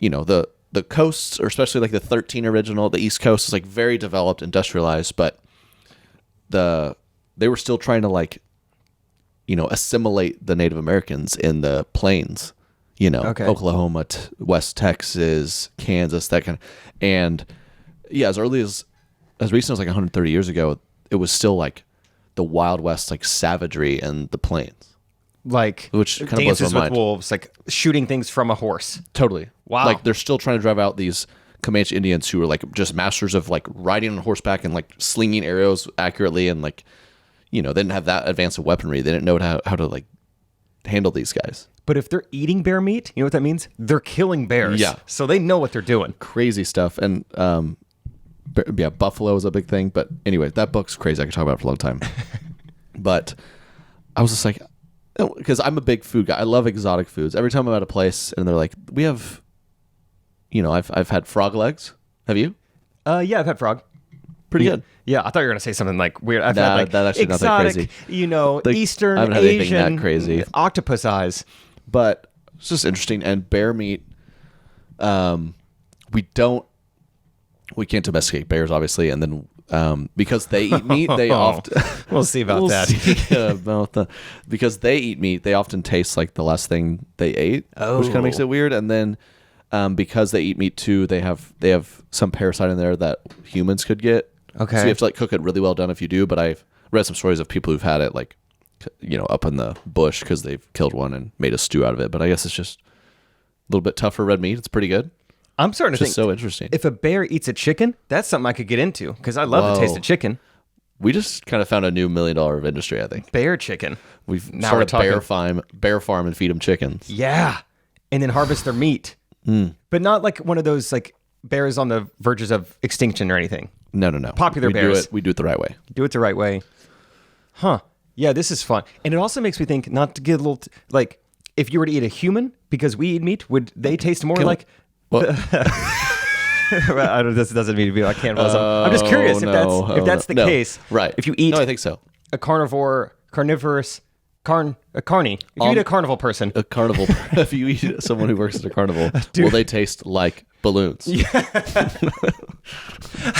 coasts, or especially like the 13 original, the East Coast is like very developed, industrialized, but they were still trying to like, assimilate the Native Americans in the plains, Okay. Oklahoma, West Texas, Kansas, that kind of, and yeah, as recent as like 130 years ago, it was still like the Wild West, like savagery in the plains. Like Which kind of blows dances my with mind. wolves, like shooting things from a horse. Totally. Wow. Like they're still trying to drive out these Comanche Indians who are like just masters of like riding on horseback and like slinging arrows accurately, and like, they didn't have that advanced of weaponry. They didn't know how to like handle these guys. But if they're eating bear meat, you know what that means? They're killing bears. Yeah. So they know what they're doing. Crazy stuff. And buffalo is a big thing. But anyway, that book's crazy. I could talk about it for a long time. But I was just like, because I'm a big food guy. I love exotic foods. Every time I'm at a place and they're like, we have, I've had frog legs. Have you? Yeah, I've had frog. Pretty good. Yeah, I thought you were gonna say something like weird. I've Nah, had like that actually not that exotic, crazy. Eastern, I haven't had anything Asian, that crazy. octopus eyes. But it's just interesting. And bear meat, we can't domesticate bears, obviously. And then because they eat meat, they often... We'll see about that. Because they eat meat, they often taste like the last thing they ate, which kind of makes it weird. And then because they eat meat too, they have some parasite in there that humans could get. Okay. So you have to like cook it really well done if you do. But I've read some stories of people who've had it like, up in the bush because they've killed one and made a stew out of it. But I guess it's just a little bit tougher red meat. It's pretty good. I'm starting to Just think so interesting. if a bear eats a chicken, that's something I could get into because I love the taste Whoa. of chicken. We just kind of found a new $1 million of industry, I think. Bear chicken. We've Now started we're a bear farm and feed them chickens. Yeah. And then harvest their meat. But not like one of those like bears on the verges of extinction or anything. No. Popular we bears. We do it the right way. Do it the right way. Huh. Yeah, this is fun. And it also makes me think, not to get a little, like, if you were to eat a human, because we eat meat, would they taste more like... Well, This doesn't mean to be like cannibalism. I'm just curious if that's the case. Right. If you eat No, I think so. a carnivorous, a carny. If you eat a carnival person. A carnival. If you eat someone who works at a carnival, will they taste like balloons?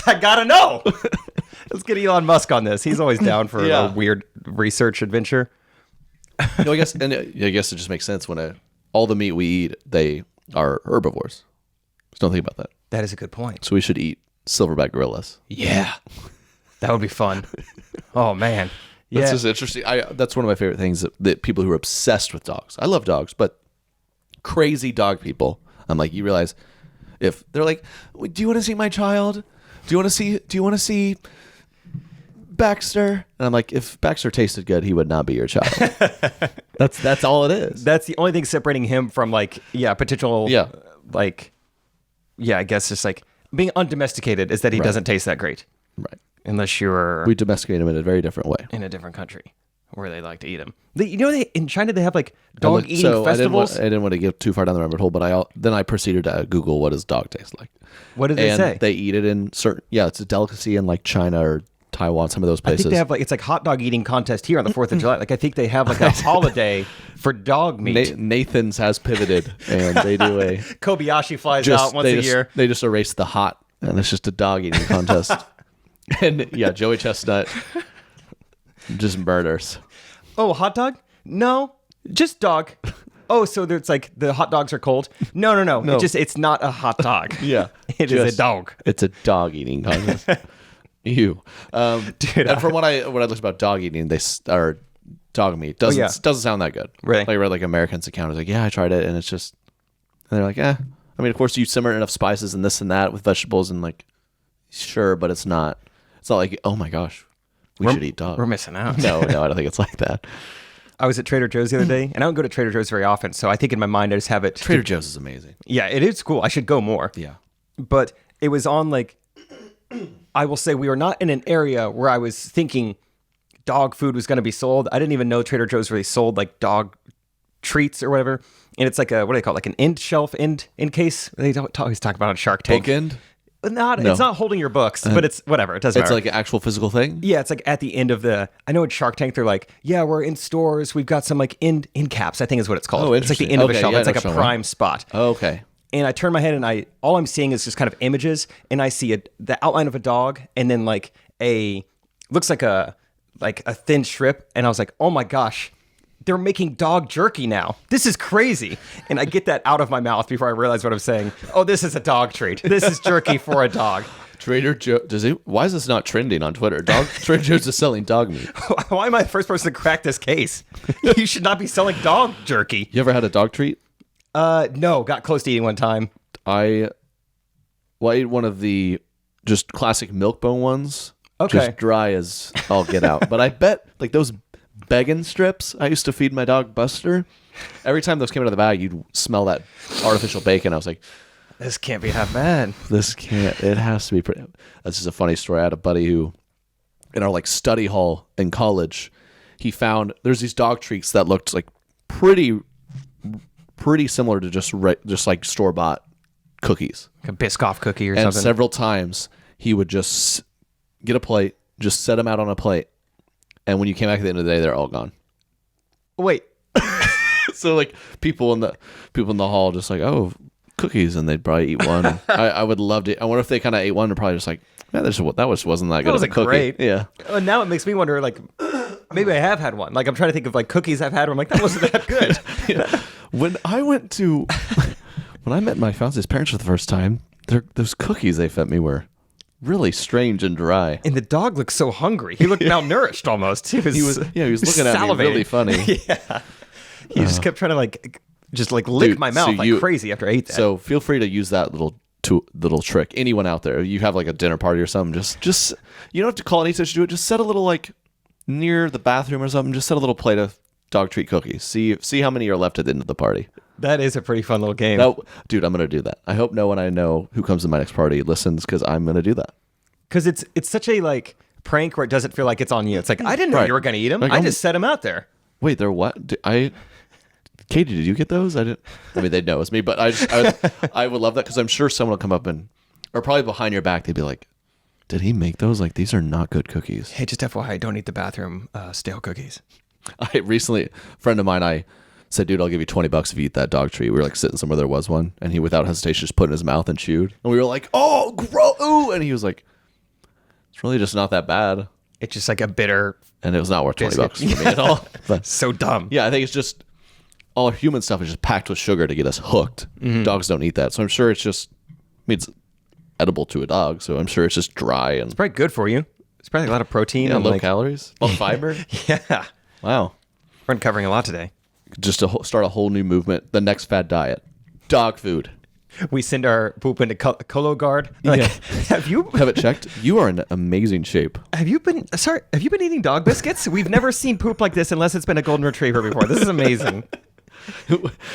I gotta know. Let's get Elon Musk on this. He's always down for Yeah. a weird research adventure. No, I guess it just makes sense when all the meat we eat, they are herbivores. Just don't think about that. That is a good point. So we should eat silverback gorillas. Yeah. That would be fun. Oh, man. Yeah. That's just interesting. That's one of my favorite things that people who are obsessed with dogs. I love dogs, but crazy dog people. I'm like, you realize if they're like, do you want to see my child? Do you want to see Baxter? And I'm like, if Baxter tasted good, he would not be your child. That's all it is. That's the only thing separating him from potential. Yeah. I guess just like being undomesticated is that he doesn't taste that great. Right. Unless you're We domesticate him in a very different way. in a different country where they like to eat them. In China they have like dog eating festivals. I didn't want to get too far down the rabbit hole, but I proceeded to Google what does dog taste like. What did they and say? They eat it in certain. Yeah, it's a delicacy in like China or Taiwan, some of those I places. think they have it's like hot dog eating contest here on the 4th of July. Like I think they have like a holiday for dog meat. Nathan's has pivoted, and they do a Kobayashi flies out once a year. They just erase the hot, and it's just a dog eating contest. And yeah, Joey Chestnut just murders. Oh, hot dog? No, just dog. Oh, so it's like the hot dogs are cold? No. It's not a hot dog. Yeah, It is a dog. It's a dog eating contest. Ew. Dude, and from what I looked about dog eating, or dog meat doesn't sound that good. Really? Like I read like Americans account. I was like, yeah, I tried it, and it's just, and they're like, I mean, of course you simmer enough spices and this and that with vegetables and like, sure, but it's not like, oh my gosh, we should eat dog. We're missing out. No, I don't think it's like that. I was at Trader Joe's the other day, and I don't go to Trader Joe's very often, so I think in my mind I just have it. Trader Joe's is amazing. Yeah, it is cool. I should go more. Yeah. But it was on like, I will say we were not in an area where I was thinking dog food was going to be sold. I didn't even know Trader Joe's really sold like dog treats or whatever. And it's like what do they call it? Like an end shelf, end case. They don't always talk about on Shark Tank. Bookend? No. It's not holding your books, but it's whatever. It doesn't It's matter. like an actual physical thing? Yeah, it's like at the end of I know in Shark Tank, they're like, yeah, we're in stores. We've got some like end caps, I think is what it's called. Oh, it's like the interesting. end of a Okay, shelf. yeah, It's like a that's right. prime spot. Oh, okay. And I turn my head and all I'm seeing is just kind of images, and I see the outline of a dog, and then like looks like a like a thin strip, and I was like, oh my gosh, they're making dog jerky now. This is crazy. And I get that out of my mouth before I realize what I'm saying. Oh, this is a dog treat. This is jerky for a dog. Trader Joe, why is this not trending on Twitter? Trader Joe's is selling dog meat. Why am I the first person to crack this case? You should not be selling dog jerky. You ever had a dog treat? No, got close to eating one time. I ate one of the just classic milk bone ones. Okay. Just dry as all get out. But I bet like those Beggin strips I used to feed my dog Buster, every time those came out of the bag, you'd smell that artificial bacon. I was like, this can't be half bad. It has to be pretty. That's just a funny story. I had a buddy who, in our like study hall in college, he found there's these dog treats that looked like pretty similar to just like store-bought cookies. Like a Biscoff cookie or and something. And several times he would just get a plate, just set them out on a plate, and when you came back at the end of the day, they're all gone. Wait. So like people in the hall just like, oh, cookies, and they'd probably eat one. I would love to. I wonder if they kind of ate one and probably just like, man, that wasn't that good. That was of a cookie. great. Yeah. Now it makes me wonder, like, maybe I have had one. Like, I'm trying to think of like cookies I've had where I'm like, that wasn't that good. Yeah. When I met my fiance's parents for the first time, those cookies they fed me were really strange and dry. And the dog looked so hungry. He looked malnourished almost. He was looking at me really funny. Yeah. He just kept trying to lick my mouth crazy after I ate that. So feel free to use that little trick. Anyone out there, you have like a dinner party or something, just you don't have to call any such to do it. Just set a little like near the bathroom or something. Just set a little plate of dog treat cookies. See how many are left at the end of the party. That is a pretty fun little game. Dude, I'm gonna do that. I hope no one I know who comes to my next party listens, because I'm gonna do that. Because it's such a like prank where it doesn't feel like it's on you. It's like, I didn't know you were gonna eat them. Like, I just set them out there. Wait, they're what? Katie, did you get those? I mean, they'd know it's me, but I would love that, because I'm sure someone will come up or probably behind your back, they'd be like, did he make those? Like, these are not good cookies. Hey, just FYI, don't eat the bathroom stale cookies. A friend of mine, I said, dude, I'll give you $20 if you eat that dog treat. We were like sitting somewhere there was one, and he without hesitation just put it in his mouth and chewed. And we were like, oh, gross. Ooh. And he was like, it's really just not that bad. It's just like a bitter. And it was not worth $20 for me at all. But, so dumb. Yeah, I think it's just all human stuff is just packed with sugar to get us hooked. Mm-hmm. Dogs don't eat that. So I'm sure it's edible to a dog. So I'm sure it's just dry. And it's probably good for you. It's probably a lot of protein and low calories. Low fiber. Yeah. Wow. We're uncovering a lot today. Just to start a whole new movement. The next fad diet. Dog food. We send our poop into Cologuard. Like, yeah. Have it checked? You are in amazing shape. Have you been eating dog biscuits? We've never seen poop like this unless it's been a golden retriever before. This is amazing.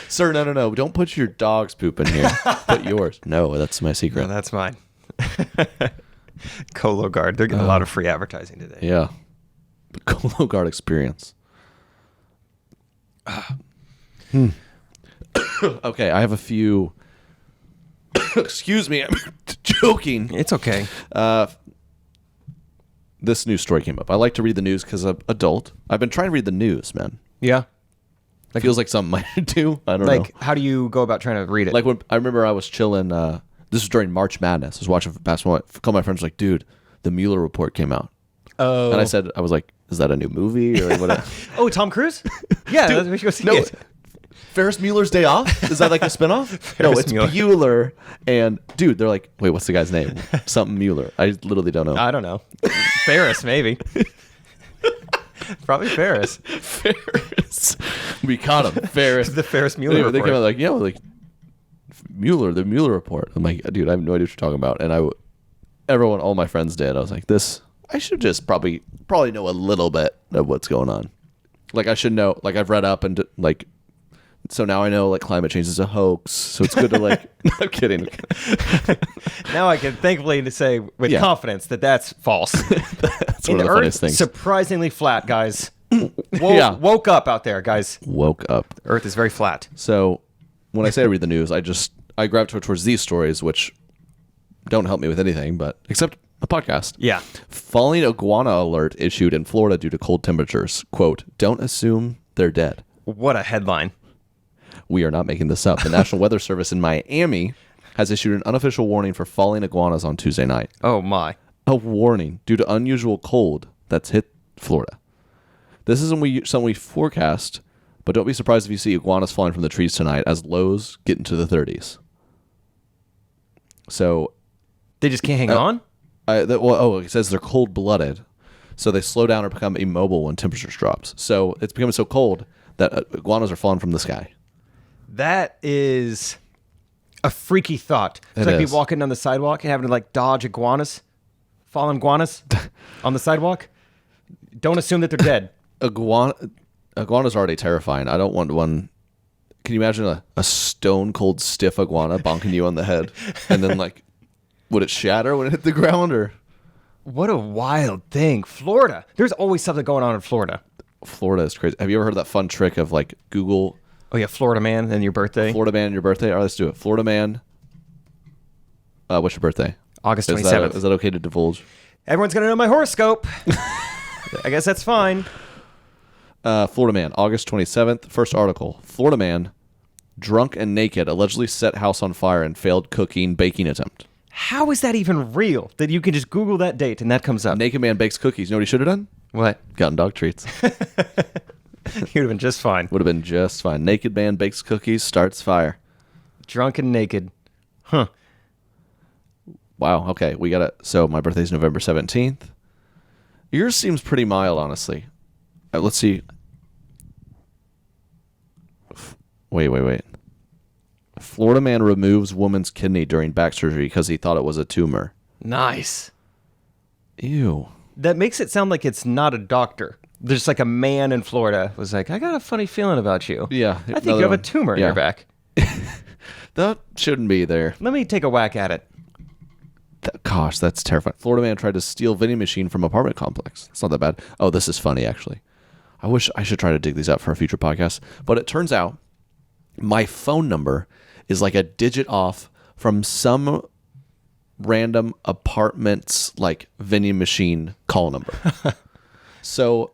Sir, no. Don't put your dog's poop in here. Put yours. No, that's my secret. No, that's mine. Cologuard. They're getting a lot of free advertising today. Yeah. The Cologuard experience. Okay, I have a few. Excuse me, I'm joking. It's okay. This news story came up. I like to read the news because I'm adult. I've been trying to read the news, man. Yeah. It feels like something I do. I don't know. Like, how do you go about trying to read it? Like, when I remember I was chilling. This was during March Madness. I was watching basketball. A couple of my friends were like, dude, the Mueller report came out. Oh. And I was like, is that a new movie or what? Oh, Tom Cruise? Yeah, dude, we should go see it. Ferris Mueller's Day Off? Is that like a spinoff? No, it's Mueller. And dude, they're like, wait, what's the guy's name? Something Mueller. I literally don't know. I don't know. Ferris, maybe. Probably Ferris. Ferris. We caught him. Ferris. The Ferris Mueller report. They came out like Mueller, the Mueller report. I'm like, dude, I have no idea what you're talking about. And all my friends did. I was like, I should just probably know a little bit of what's going on. Like, I should know. Like, I've read up and like. So now I know like climate change is a hoax. So it's good to like. No, I'm kidding. Now I can thankfully say with confidence that that's false. That's one of the funniest things. Surprisingly flat, guys. Woke up out there, guys. Woke up. The Earth is very flat. So when I say I read the news, I gravitate towards these stories, which don't help me with anything, but except a podcast. Yeah. Falling iguana alert issued in Florida due to cold temperatures. Quote, don't assume they're dead. What a headline. We are not making this up. The National Weather Service in Miami has issued an unofficial warning for falling iguanas on Tuesday night. Oh, my. A warning due to unusual cold that's hit Florida. This isn't something we forecast, but don't be surprised if you see iguanas falling from the trees tonight as lows get into the 30s. So They just can't hang on? it says they're cold-blooded, so they slow down or become immobile when temperatures drops. So it's becoming so cold that iguanas are falling from the sky. That is a freaky thought. It's It like is. me walking down the sidewalk and having to like dodge iguanas, fallen iguanas on the sidewalk. Don't assume that they're dead. Iguana's already terrifying. I don't want one. Can you imagine a stone cold stiff iguana bonking you on the head, and then like, would it shatter when it hit the ground? Or What a wild thing. Florida. There's always something going on in Florida. Florida is crazy. Have you ever heard of that fun trick of like Google Oh yeah, Florida man and your birthday. Florida man and your birthday? All right, let's do it. Florida man. What's your birthday? August Is 27th. that okay to divulge? Everyone's going to know my horoscope. I guess that's fine. Florida man, August 27th. First article. Florida man, drunk and naked, allegedly set house on fire and failed baking attempt. How is that even real? That you can just Google that date and that comes up. Naked man bakes cookies. You know what he should have done? What? Gotten dog treats. He would have been just fine. Would have been just fine. Naked man bakes cookies, starts fire. Drunk and naked. Huh. Wow. Okay. We got it. So my birthday's November 17th. Yours seems pretty mild, honestly. Let's see. Wait. Florida man removes woman's kidney during back surgery because he thought it was a tumor. Nice. Ew. That makes it sound like it's not a doctor. There's like a man in Florida was like, I got a funny feeling about you. Yeah. I think you have a tumor in your back. That shouldn't be there. Let me take a whack at it. Gosh, that's terrifying. Florida man tried to steal vending machine from apartment complex. It's not that bad. Oh, this is funny, actually. I wish I should try to dig these up for a future podcast. But it turns out my phone number is like a digit off from some random apartment's like vending machine call number. So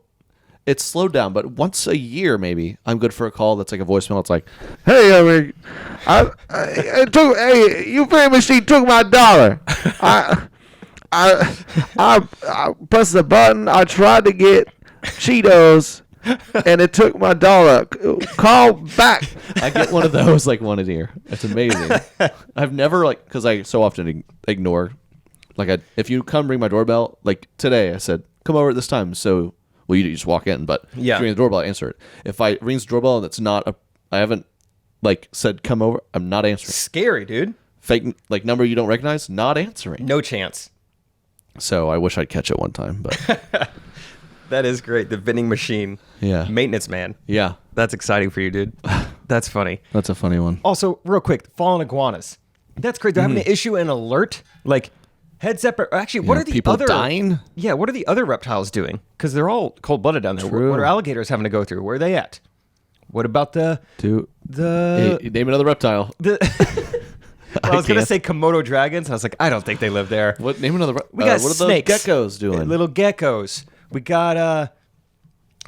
it's slowed down, but once a year maybe I'm good for a call that's like a voicemail. It's like, hey, you vending machine took my dollar. I pressed the button. I tried to get Cheetos, and it took my dollar. Call back. I get one of those like one a year. It's amazing. I've never because I so often ignore. If you come ring my doorbell, like today, I said come over at this time. So you just walk in, but if you ring the doorbell, I answer it. If I rings the doorbell and it's not I haven't said come over, I'm not answering. Scary, dude. Fake number you don't recognize, not answering. No chance. So I wish I'd catch it one time, but That is great. The vending machine. Yeah. Maintenance man. yeah, That's exciting for you, dude. That's funny. that's a funny one. Also, real quick, fallen iguanas. That's great. They're having to issue an alert. Like, heads up. Actually, what are the people other dying? Yeah, what are the other reptiles doing? Because they're all cold-blooded down there. True. What are alligators having to go through? Where are they at? What about the Hey, name another reptile. I was gonna can't. say Komodo dragons. I was like, I don't think they live there. What name another? We got what are snakes. the geckos doing? Little geckos. We got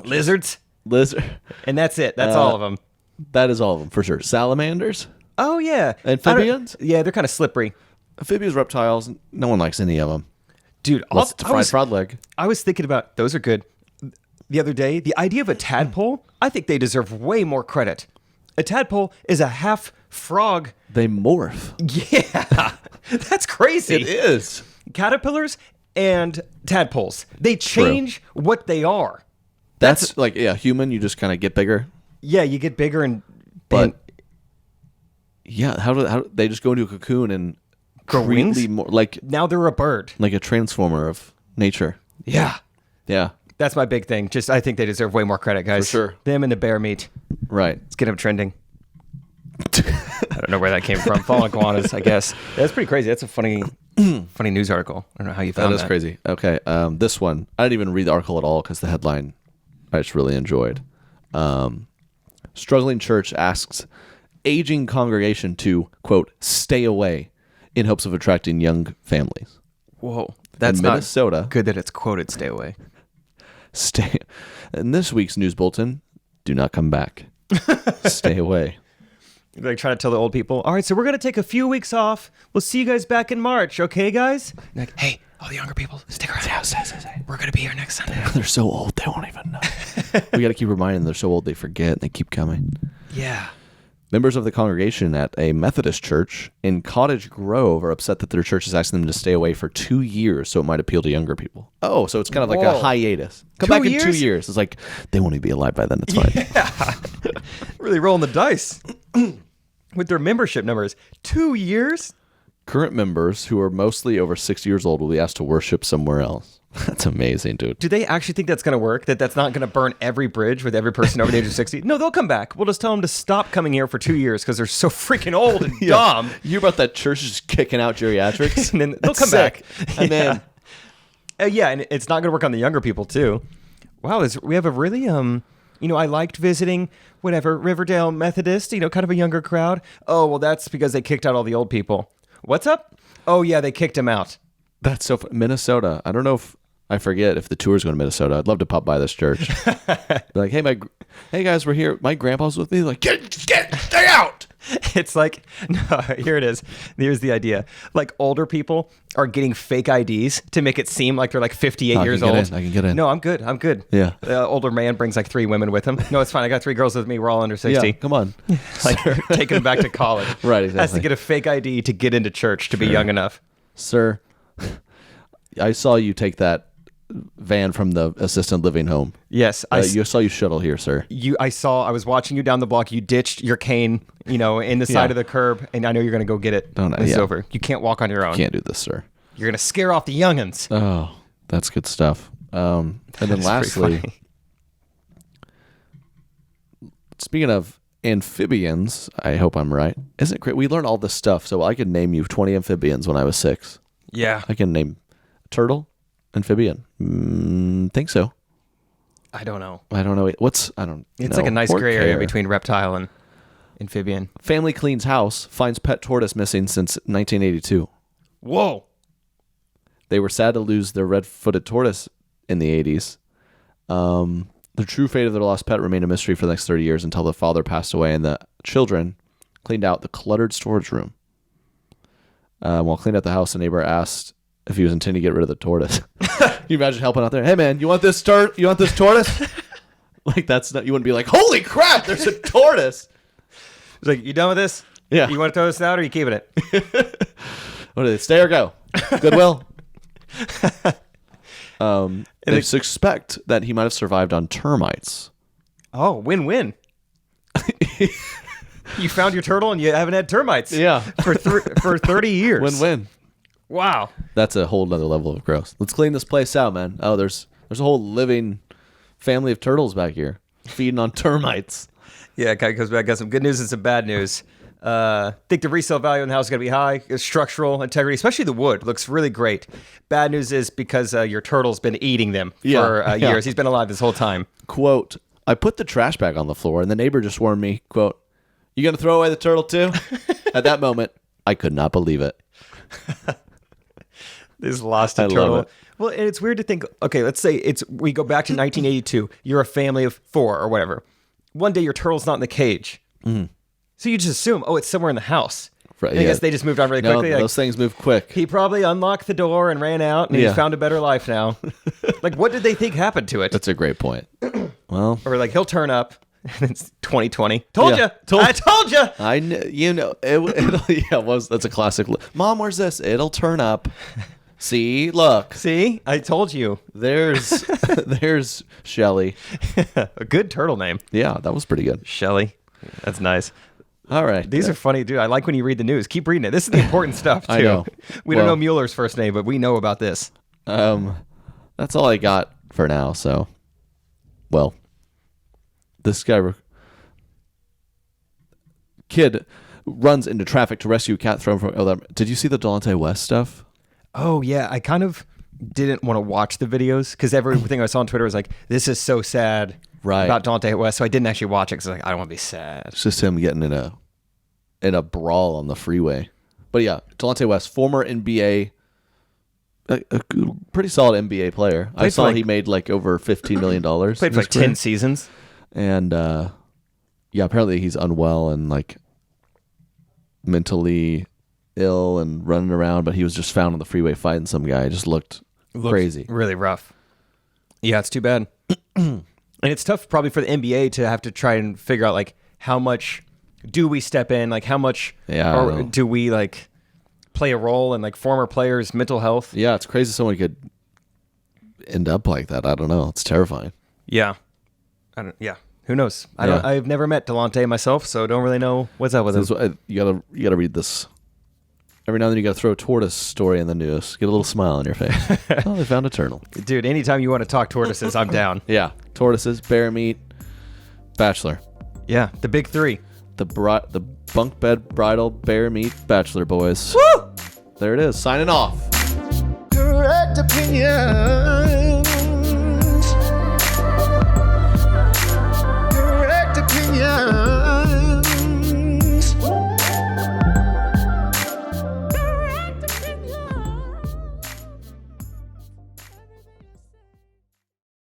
lizards, Lizard. and that's it. That's all of them. That is all of them for sure. Salamanders, Oh yeah, amphibians. Yeah, they're kind of slippery, Amphibians, reptiles. No one likes any of them. dude. Unless it's a fried frog leg. I was thinking about those are good. The other day, the idea of a tadpole, I think they deserve way more credit. A tadpole is a half frog. They morph. Yeah, that's crazy. It is. Caterpillars and tadpoles, they change what they are. That's human. You just kind of get bigger. Yeah, you get bigger But yeah, how do they just go into a cocoon and Grow wings? create more like now they're a bird. a transformer of nature? Yeah. Yeah, That's my big thing. Just I think they deserve way more credit, guys. For sure. Them and the bear meat. right. Let's get them trending. I don't know where that came from. Fallen iguanas, I guess. That's pretty crazy. That's a funny news article. I don't know how you found that. That is crazy. Okay, this one I didn't even read the article at all because the headline I just really enjoyed. Struggling church asks aging congregation to quote stay away in hopes of attracting young families. Whoa. That's In not Minnesota. good that it's quoted stay away. Stay. In this week's news bulletin, do not come back. Stay away. Like trying to tell the old people, all right, so we're going to take a few weeks off. We'll see you guys back in March. Okay, guys? Like, hey, All the younger people, stick around. We're going to be here next Sunday. They're so old, they won't even know. We got to keep reminding them they're so old they forget and they keep coming. Yeah. Members of the congregation at a Methodist church in Cottage Grove are upset that their church is asking them to stay away for 2 years so it might appeal to younger people. Oh, so it's kind of like a hiatus. Come 2 back years? in 2 years. It's like, they won't even be alive by then. It's fine. Yeah. Really rolling the dice with their membership numbers. 2 years? Current members who are mostly over 60 years old will be asked to worship somewhere else. That's amazing, dude. Do they actually think that's going to work? That's not going to burn every bridge with every person over the age of 60? No, they'll come back. We'll just tell them to stop coming here for 2 years because they're so freaking old and dumb. You hear about that church just kicking out geriatrics? And then they'll That's come sick. back. And then... Yeah, and it's not going to work on the younger people, too. Wow, we have a really, I liked visiting, Riverdale Methodist, kind of a younger crowd. Oh, well, that's because they kicked out all the old people. What's up? Oh, yeah, they kicked him out. That's so Minnesota. I don't know if I forget if the tour's going to Minnesota. I'd love to pop by this church. Be like, hey guys, we're here. My grandpa's with me. Like, stay out. It's like, no, here it is. Here's the idea. Like older people are getting fake IDs to make it seem like they're like 58 years old. I can get in. No, I'm good. Yeah. The older man brings like 3 women with him. No, it's fine. I got 3 girls with me. We're all under 60. Yeah, come on. Like taking them back to college. Right, exactly. Has to get a fake ID to get into church to be young enough. Sir, I saw you take that van from the assisted living home. Yes, I saw you shuttle here, sir. I was watching you down the block. You ditched your cane, in the side of the curb, and I know you're going to go get it. It's over. You can't walk on your own. Can't do this, sir. You're going to scare off the youngins. Oh, that's good stuff. And then lastly, speaking of amphibians, I hope I'm right. Isn't it great? We learned all this stuff, so I could name you 20 amphibians when I was 6. Yeah. I can name turtle, amphibian. Think so. I don't know. It's like a nice gray area between reptile and amphibian. Family cleans house, finds pet tortoise missing since 1982. Whoa. They were sad to lose their red-footed tortoise in the 80s. The true fate of their lost pet remained a mystery for the next 30 years until the father passed away and the children cleaned out the cluttered storage room. While cleaning out the house, a neighbor asked if he was intending to get rid of the tortoise. Can you imagine helping out there? Hey, man, you want this tortoise? Like, that's not, you wouldn't be like, holy crap, there's a tortoise. He's like, you done with this? Yeah. You want to throw this out or are you keeping it? What is it? Stay or go? Goodwill. They suspect that he might have survived on termites. Oh, win-win. You found your turtle and you haven't had termites. Yeah. For 30 years. Win-win. Wow. That's a whole nother level of gross. Let's clean this place out, man. Oh, there's a whole living family of turtles back here feeding on termites. Yeah, it kind of goes back. Got some good news and some bad news. Think the resale value in the house is going to be high. Structural integrity, especially the wood, looks really great. Bad news is because your turtle's been eating them for years. He's been alive this whole time. Quote, I put the trash bag on the floor and the neighbor just warned me, quote, you going to throw away the turtle too? At that moment, I could not believe it. This lost a turtle. Love it. Well, and it's weird to think, okay, let's say we go back to 1982. You're a family of 4 or whatever. One day your turtle's not in the cage. Mm-hmm. So you just assume, it's somewhere in the house. Right, I guess they just moved on really quickly. Those things move quick. He probably unlocked the door and ran out, and he found a better life now. Like, what did they think happened to it? That's a great point. Well, or like he'll turn up. It's 2020. Told you. I told you. I know. That's a classic. Mom, where's this? It'll turn up. See, look. See, I told you. There's Shelly. A good turtle name. Yeah, that was pretty good. Shelly. That's nice. All right. These are funny, dude. I like when you read the news. Keep reading it. This is the important stuff, too. I know. We don't know Mueller's first name, but we know about this. That's all I got for now, so. Well, this guy... Kid runs into traffic to rescue a cat thrown from... did you see the Delonte West stuff? Oh, yeah. I kind of didn't want to watch the videos because everything I saw on Twitter was like, this is so sad about Delonte West. So I didn't actually watch it because I was like, I don't want to be sad. It's just him getting in a brawl on the freeway. But yeah, Delonte West, former NBA, a pretty solid NBA player. I saw he made like over $15 million. Played for like 10 seasons. And apparently he's unwell and like mentally ill and running around, but he was just found on the freeway fighting some guy. It just looked crazy. Really rough. Yeah, it's too bad. And it's tough probably for the NBA to have to try and figure out, like, how much do we step in? Like, how much or do we, like, play a role in, like, former players' mental health? Yeah, it's crazy someone could end up like that. I don't know. It's terrifying. Yeah. Who knows? I've never met Delonte myself, so don't really know what's up with him. You gotta read this. Every now and then you gotta throw a tortoise story in the news. Get a little smile on your face. Oh, they found a turtle. Dude, anytime you want to talk tortoises, I'm down. Yeah. Tortoises, bear meat, Bachelor. Yeah, the big three. The bunk bed, bridal, bear meat, Bachelor boys. Woo! There it is. Signing off. Correct opinion.